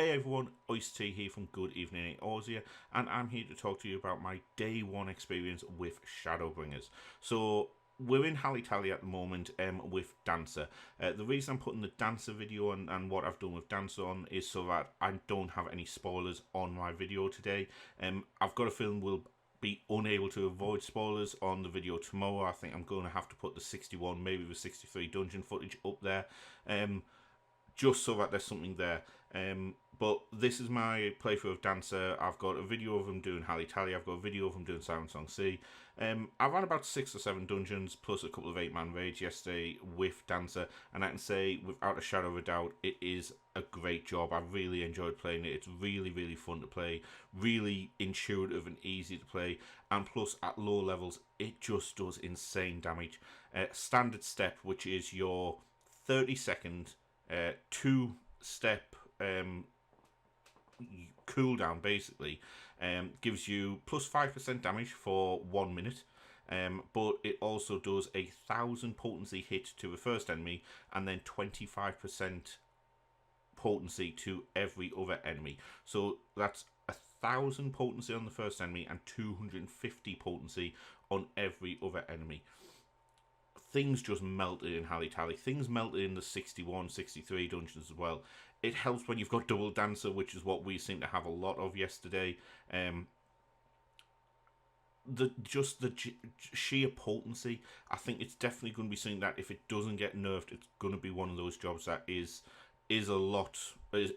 Hey everyone, Ice Tea here from GoodEveEorzea, and I'm here to talk to you about my day one experience with Shadowbringers. So, we're in Hally Tally at the moment with Dancer. The reason I'm putting the Dancer video on and what I've done with Dancer on is so that I don't have any spoilers on my video today. I've got a feeling we'll be unable to avoid spoilers on the video tomorrow. I think I'm going to have to put the 61, maybe the 63 dungeon footage up there. Just so that there's something there. But this is my playthrough of Dancer. I've got a video of him doing Hally Tally. I've got a video of him doing Siren Song C. I've ran about 6 or 7 dungeons, plus a couple of 8-man raids yesterday with Dancer, and I can say, without a shadow of a doubt, it is a great job. I really enjoyed playing it. It's really, really fun to play, really intuitive and easy to play, and plus, at low levels, it just does insane damage. Standard step, which is your 30-second 2-step cooldown, basically, gives you plus 5% damage for 1 minute, but it also does 1,000 potency hit to the first enemy and then 25% potency to every other enemy. So that's 1,000 potency on the first enemy and 250 potency on every other enemy. Things just melted in Hally Tally. Things melted in the 61, 63 dungeons as well. It helps when you've got double Dancer, which is what we seem to have a lot of yesterday. The sheer potency, I think it's definitely going to be something that if it doesn't get nerfed, it's going to be one of those jobs that is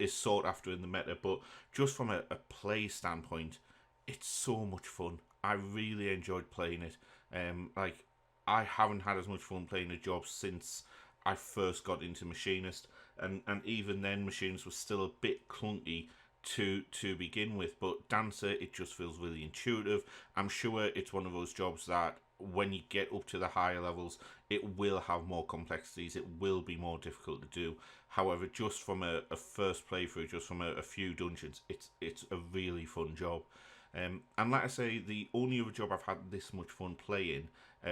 sought after in the meta. But just from a play standpoint, it's so much fun. I really enjoyed playing it. I haven't had as much fun playing a job since I first got into Machinist, and even then Machinist was still a bit clunky to begin with, but Dancer, it just feels really intuitive. I'm sure it's one of those jobs that when you get up to the higher levels, it will have more complexities, it will be more difficult to do. However, just from a first playthrough, just from a few dungeons, it's a really fun job. And like I say, the only other job I've had this much fun playing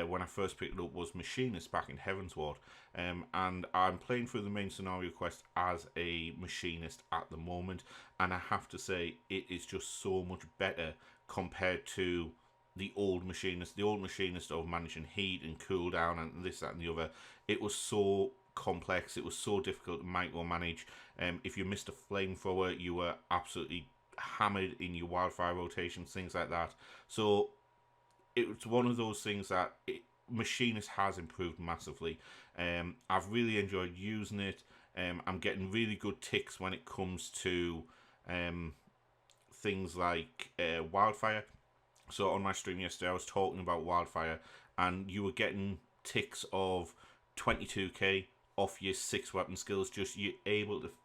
when I first picked it up was Machinist back in Heavensward. And I'm playing through the main scenario quest as a Machinist at the moment. And I have to say, it is just so much better compared to the old Machinist. The old Machinist of managing heat and cooldown and this, that and the other. It was so complex. It was so difficult to micromanage. If you missed a flamethrower, you were absolutely hammered in your wildfire rotations, things like that. So it's one of those things that Machinist has improved massively. I've really enjoyed using it. I'm getting really good ticks when it comes to things like wildfire. So on my stream yesterday, I was talking about wildfire, and you were getting ticks of 22k off your 6 weapon skills.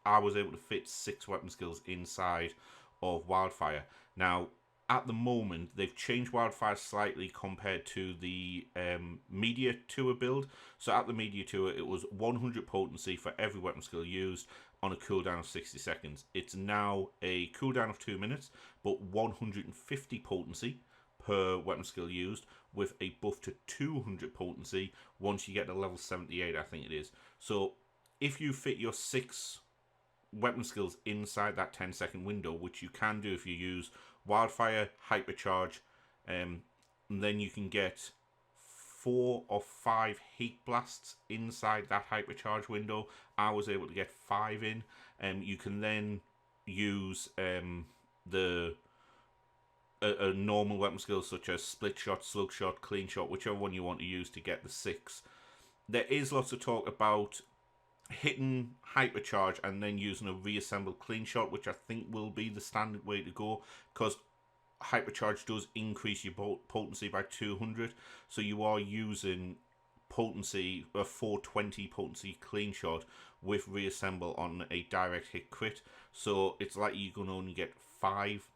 I was able to fit 6 weapon skills inside of wildfire. Now, at the moment, they've changed wildfire slightly compared to the media tour build. So at the media tour, it was 100 potency for every weapon skill used on a cooldown of 60 seconds. It's now a cooldown of 2 minutes, but 150 potency per weapon skill used, with a buff to 200 potency once you get to level 78, I think it is. So if you fit your 6 weapon skills inside that 10-second window, which you can do if you use wildfire, hypercharge, and then you can get 4 or 5 heat blasts inside that hypercharge window. I was able to get 5 in. You can then use a normal weapon skill such as split shot, slug shot, clean shot, whichever one you want to use to get the 6. There is lots of talk about hitting hypercharge and then using a reassembled clean shot, which I think will be the standard way to go, because hypercharge does increase your potency by 200, so you are using potency, a 420 potency clean shot with reassemble on a direct hit crit. So it's like you're going to only get 5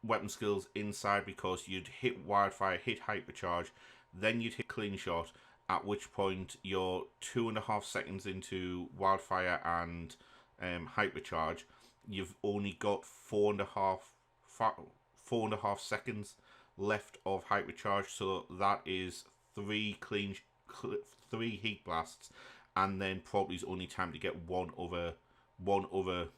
weapon skills inside, because you'd hit wildfire, hit hypercharge, then you'd hit clean shot, at which point you're 2.5 seconds into wildfire and hypercharge. You've only got 4.5 seconds left of hypercharge, so that is 3 heat blasts, and then probably is only time to get one one other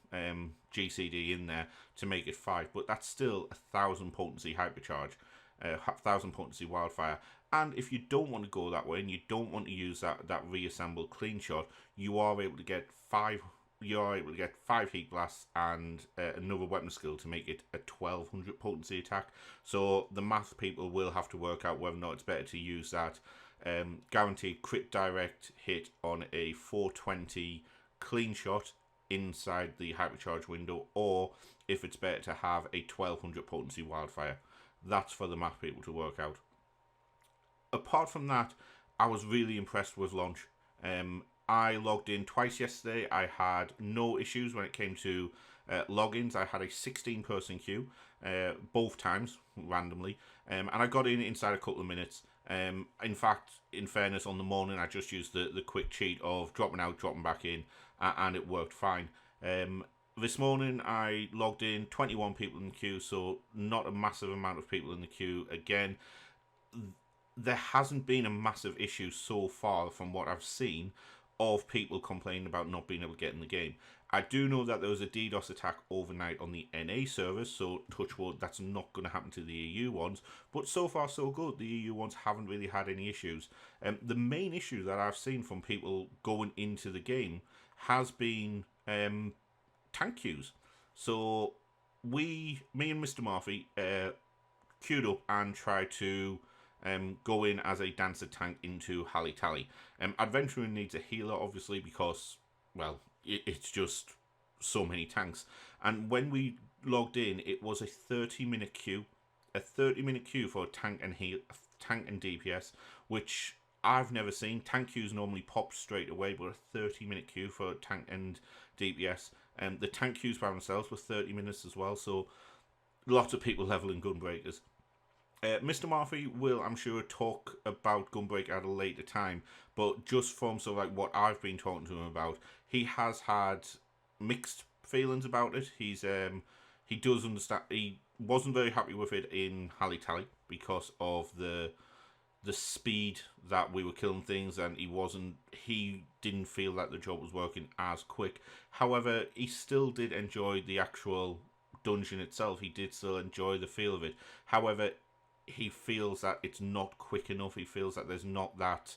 GCD in there to make it 5, but that's still 1,000 potency hypercharge, 1,000 potency wildfire. And if you don't want to go that way and you don't want to use that reassembled clean shot, you are able to get 5. You are able to get 5 heat blasts and another weapon skill to make it a 1,200 potency attack. So the math people will have to work out whether or not it's better to use that guaranteed crit direct hit on a 420 clean shot inside the hypercharge window, or if it's better to have a 1,200 potency wildfire. That's for the math people to work out. Apart from that, I was really impressed with launch. I logged in twice yesterday. I had no issues when it came to logins. I had a 16-person queue both times, randomly, and I got in inside a couple of minutes. In fact, in fairness, on the morning, I just used the quick cheat of dropping out, dropping back in, and it worked fine. This morning, I logged in, 21 people in the queue, so not a massive amount of people in the queue. Again, there hasn't been a massive issue so far from what I've seen of people complaining about not being able to get in the game. I do know that there was a DDoS attack overnight on the NA servers, so touch wood, that's not going to happen to the EU ones, but so far so good. The EU ones haven't really had any issues. The main issue that I've seen from people going into the game has been tank queues. So me and Mr. Murphy queued up and tried to go in as a dancer tank into Hally Tally. Adventurer needs a healer, obviously, because, well, it's just so many tanks. And when we logged in, it was a 30-minute queue. A 30-minute queue for tank and DPS, which I've never seen. Tank queues normally pop straight away, but a 30-minute queue for tank and DPS. The tank queues by themselves were 30 minutes as well, so lots of people leveling Gunbreakers. Mr. Murphy will, I'm sure, talk about Gunbreaker at a later time, but just from sort of like what I've been talking to him about, he has had mixed feelings about it. He does understand. He wasn't very happy with it in Hally Tally because of the speed that we were killing things, and he didn't feel that the job was working as quick. However, he still did enjoy the actual dungeon itself. He did still enjoy the feel of it. However, he feels that it's not quick enough. He feels that there's not that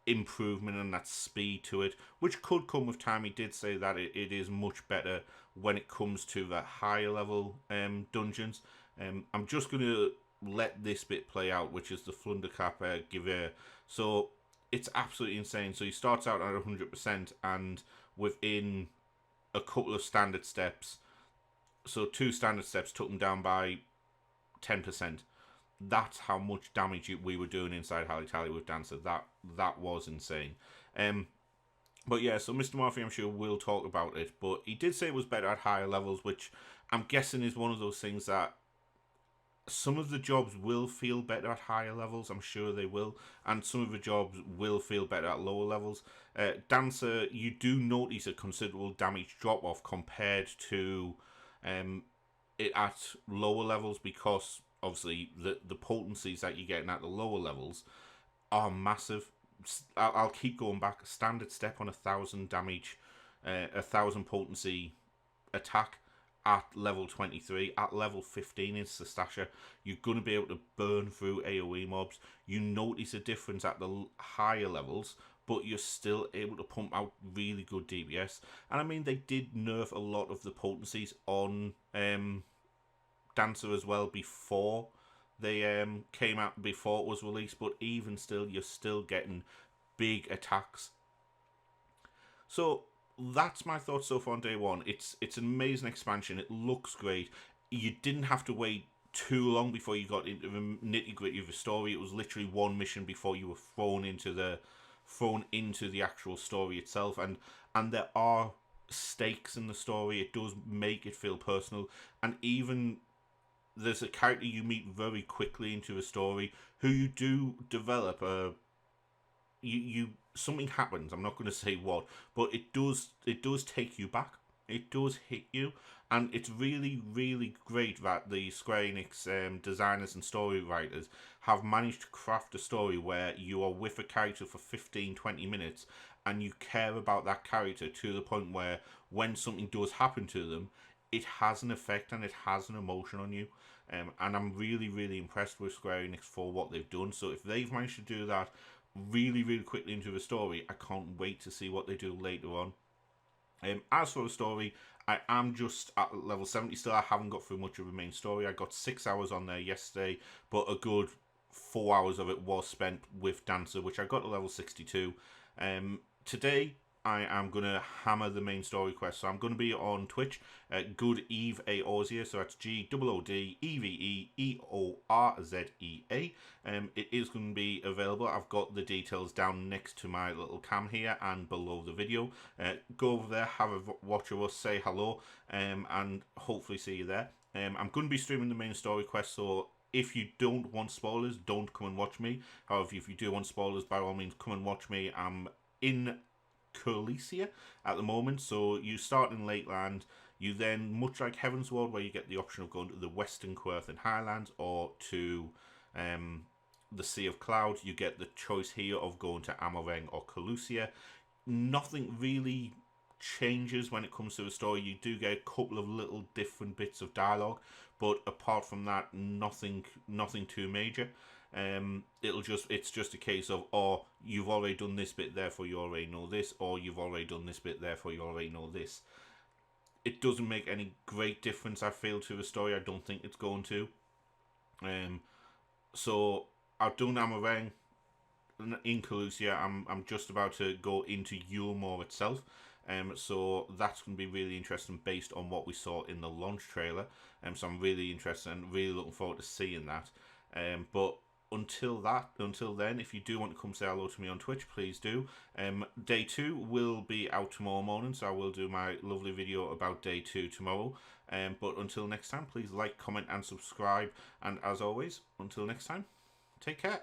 improvement and that speed to it, which could come with time. He did say that it is much better when it comes to the higher level dungeons. I'm just going to let this bit play out, which is the Flundercap GoodEveEorzea. So it's absolutely insane. So he starts out at 100%, and within a couple of standard steps, so 2 standard steps took him down by 10%. That's how much damage we were doing inside Hally Tally with Dancer. That was insane. But yeah, so Mr. Murphy, I'm sure, will talk about it. But he did say it was better at higher levels, which I'm guessing is one of those things that some of the jobs will feel better at higher levels. I'm sure they will. And some of the jobs will feel better at lower levels. Dancer, you do notice a considerable damage drop-off compared to it at lower levels, because obviously the potencies that you're getting at the lower levels are massive. I'll keep going back. Standard step on 1,000 damage, 1,000 potency attack at level 23. At level 15 in Stastasha, you're going to be able to burn through AoE mobs. You notice a difference at the higher levels, but you're still able to pump out really good DPS. And I mean, they did nerf a lot of the potencies on Dancer as well before they came out, before it was released, but even still, you're still getting big attacks. So that's my thoughts so far on day one. It's an amazing expansion. It looks great. You didn't have to wait too long before you got into the nitty-gritty of the story. It was literally one mission before you were thrown into the actual story itself, and there are stakes in the story. It does make it feel personal, and even there's a character you meet very quickly into the story who you do develop something happens. I'm not going to say what, but it does take you back. It does hit you, and it's really, really great that the Square Enix designers and story writers have managed to craft a story where you are with a character for 15-20 minutes and you care about that character to the point where when something does happen to them, it has an effect and it has an emotion on you. And I'm really, really impressed with Square Enix for what they've done. So if they've managed to do that really, really quickly into the story, I can't wait to see what they do later on. As for the story, I am just at level 70 still. I haven't got through much of the main story. I got 6 hours on there yesterday, but a good 4 hours of it was spent with Dancer, which I got to level 62. Today, I am going to hammer the main story quest. So I'm going to be on Twitch at GoodEveEorzea. So that's GOODEVEEORZEA. It is going to be available. I've got the details down next to my little cam here and below the video. Go over there, have a watch of us, say hello, and hopefully see you there. I'm going to be streaming the main story quest, so if you don't want spoilers, don't come and watch me. However, if you do want spoilers, by all means, come and watch me. I'm in Curlicia at the moment, so you start in Lakeland. You then, much like Heaven's Ward, where you get the option of going to the Western Querth and Highlands or to the Sea of Cloud, you get the choice here of going to Amareng or Curlicia. Nothing really changes when it comes to the story. You do get a couple of little different bits of dialogue, but apart from that, nothing too major. It's just a case of, oh, you've already done this bit, therefore you already know this, or you've already done this bit, therefore you already know this. It doesn't make any great difference, I feel, to the story. I don't think it's going to. So I've done Amareng in Curlicia. I'm just about to go into Yulmore itself. So that's going to be really interesting based on what we saw in the launch trailer. So I'm really interested and really looking forward to seeing that. But until then, if you do want to come say hello to me on Twitch, please do. Day 2 will be out tomorrow morning, so I will do my lovely video about Day 2 tomorrow. But until next time, please like, comment and subscribe. And as always, until next time, take care.